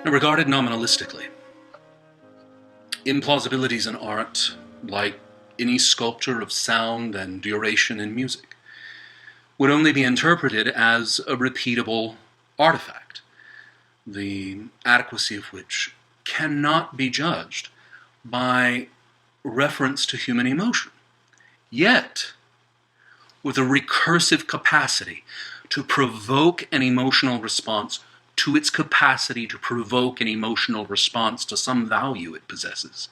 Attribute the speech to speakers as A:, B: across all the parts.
A: Now, regarded nominalistically, implausibilities in art, like any sculpture of sound and duration in music, would only be interpreted as a repeatable artifact, the adequacy of which cannot be judged by reference to human emotion, yet with a recursive capacity to provoke an emotional response to its capacity to provoke an emotional response to some value it possesses,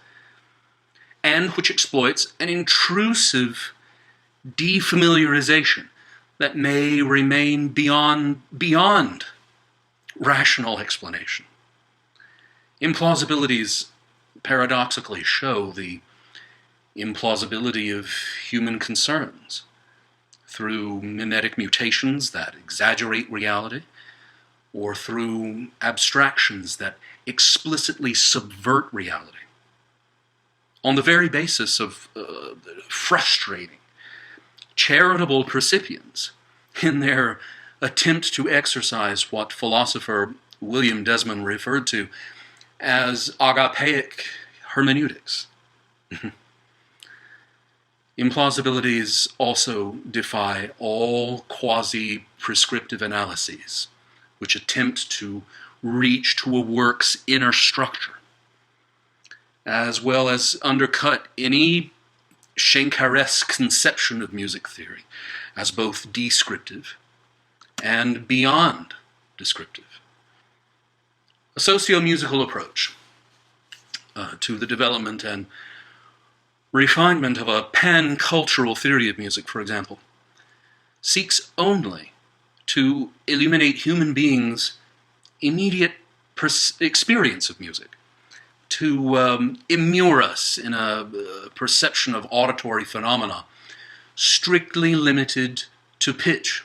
A: and which exploits an intrusive defamiliarization that may remain beyond rational explanation. Implausibilities paradoxically show the implausibility of human concerns through mimetic mutations that exaggerate reality, or through abstractions that explicitly subvert reality, on the very basis of frustrating charitable percipients in their attempt to exercise what philosopher William Desmond referred to as agapeic hermeneutics. Implausibilities also defy all quasi-prescriptive analyses which attempt to reach to a work's inner structure, as well as undercut any Schenkeresque conception of music theory as both descriptive and beyond descriptive. A socio-musical approach to the development and refinement of a pan-cultural theory of music, for example, seeks only to illuminate human beings' immediate experience of music, to immure us in a perception of auditory phenomena strictly limited to pitch,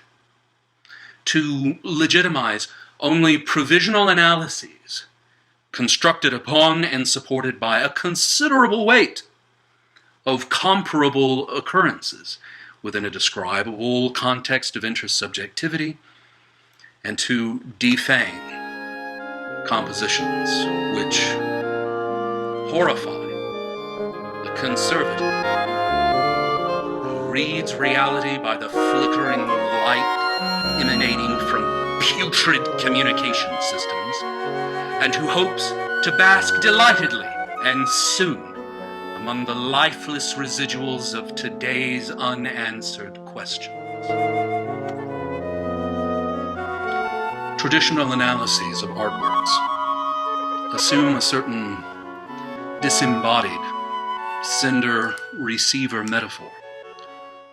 A: to legitimize only provisional analyses constructed upon and supported by a considerable weight of comparable occurrences within a describable context of intersubjectivity, and to defame compositions which horrify the conservative who reads reality by the flickering light emanating from putrid communication systems, and who hopes to bask delightedly and soon among the lifeless residuals of today's unanswered questions. Traditional analyses of artworks assume a certain disembodied sender-receiver metaphor,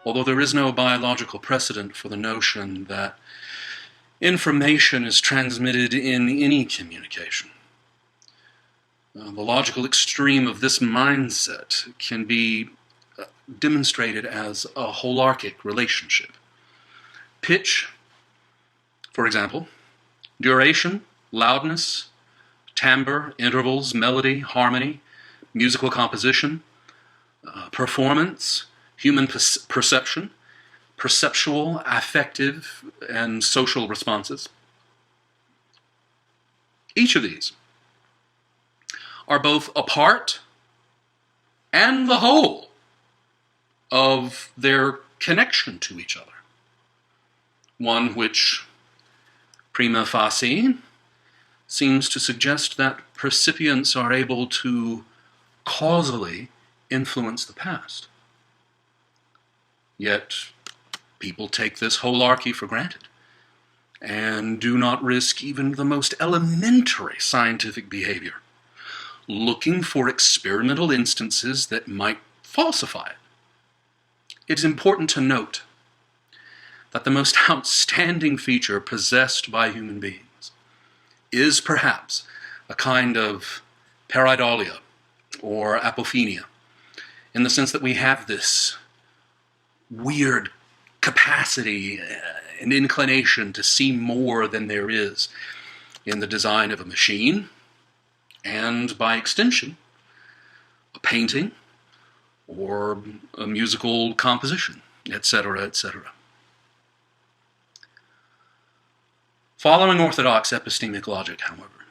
A: although there is no biological precedent for the notion that information is transmitted in any communication. The logical extreme of this mindset can be demonstrated as a holarchic relationship. Pitch, for example, duration, loudness, timbre, intervals, melody, harmony, musical composition, performance, human perception, perceptual, affective, and social responses. Each of these are both a part and the whole of their connection to each other, one which, prima facie, seems to suggest that percipients are able to causally influence the past. Yet, people take this holarchy for granted and do not risk even the most elementary scientific behavior, looking for experimental instances that might falsify it. It is important to note that the most outstanding feature possessed by human beings is perhaps a kind of pareidolia or apophenia, in the sense that we have this weird capacity and inclination to see more than there is in the design of a machine, and by extension, a painting or a musical composition, etc., etc. Following orthodox epistemic logic, however,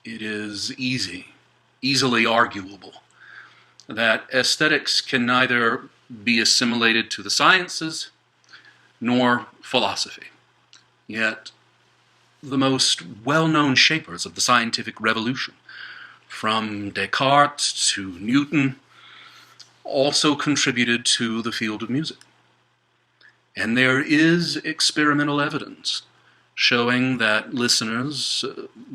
A: it is easily arguable that aesthetics can neither be assimilated to the sciences nor philosophy. Yet, the most well-known shapers of the scientific revolution, from Descartes to Newton, also contributed to the field of music. And there is experimental evidence showing that listeners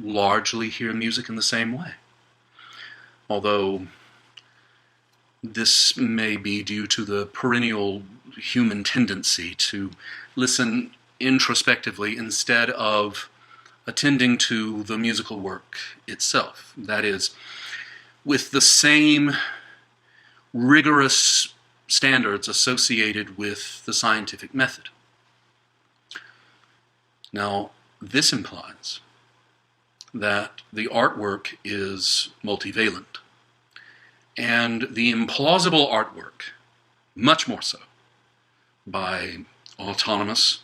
A: largely hear music in the same way. Although this may be due to the perennial human tendency to listen introspectively instead of attending to the musical work itself. That is, with the same rigorous standards associated with the scientific method. Now, this implies that the artwork is multivalent, and the implausible artwork, much more so, by autonomous,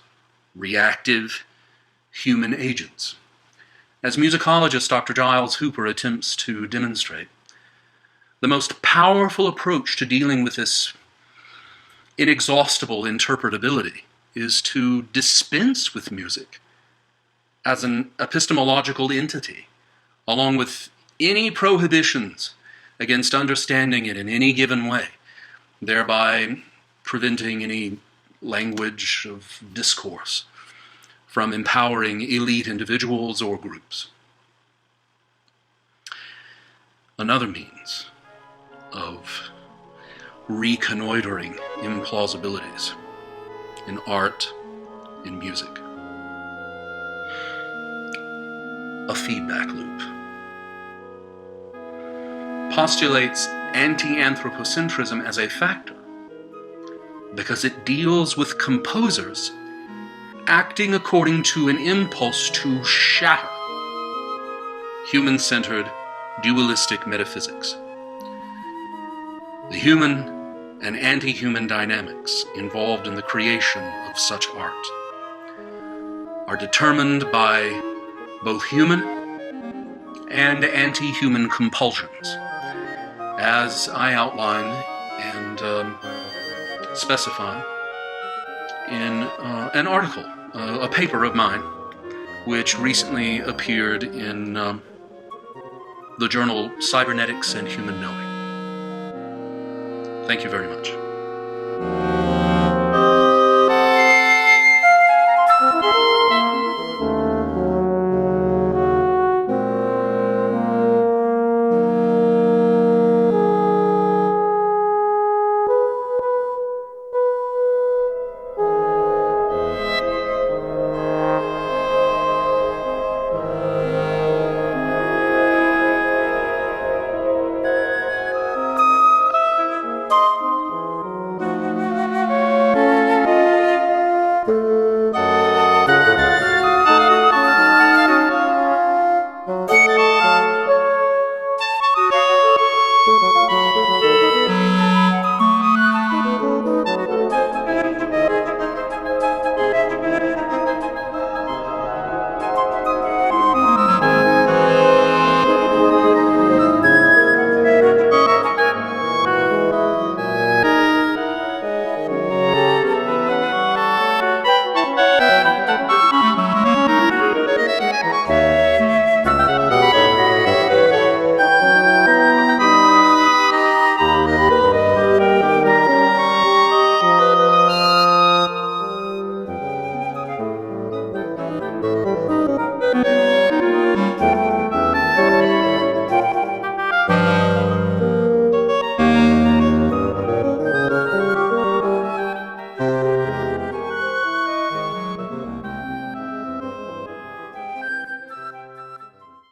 A: reactive, human agents. As musicologist Dr. Giles Hooper attempts to demonstrate, the most powerful approach to dealing with this inexhaustible interpretability is to dispense with music as an epistemological entity, along with any prohibitions against understanding it in any given way, thereby preventing any language of discourse from empowering elite individuals or groups. Another means of reconnoitering implausibilities in art, in music. A feedback loop postulates anti-anthropocentrism as a factor because it deals with composers acting according to an impulse to shatter human-centered, dualistic metaphysics. The human and anti-human dynamics involved in the creation of such art are determined by both human and anti-human compulsions, as I outline and specify in an article, a paper of mine, which recently appeared in the journal Cybernetics and Human Knowing. Thank you very much.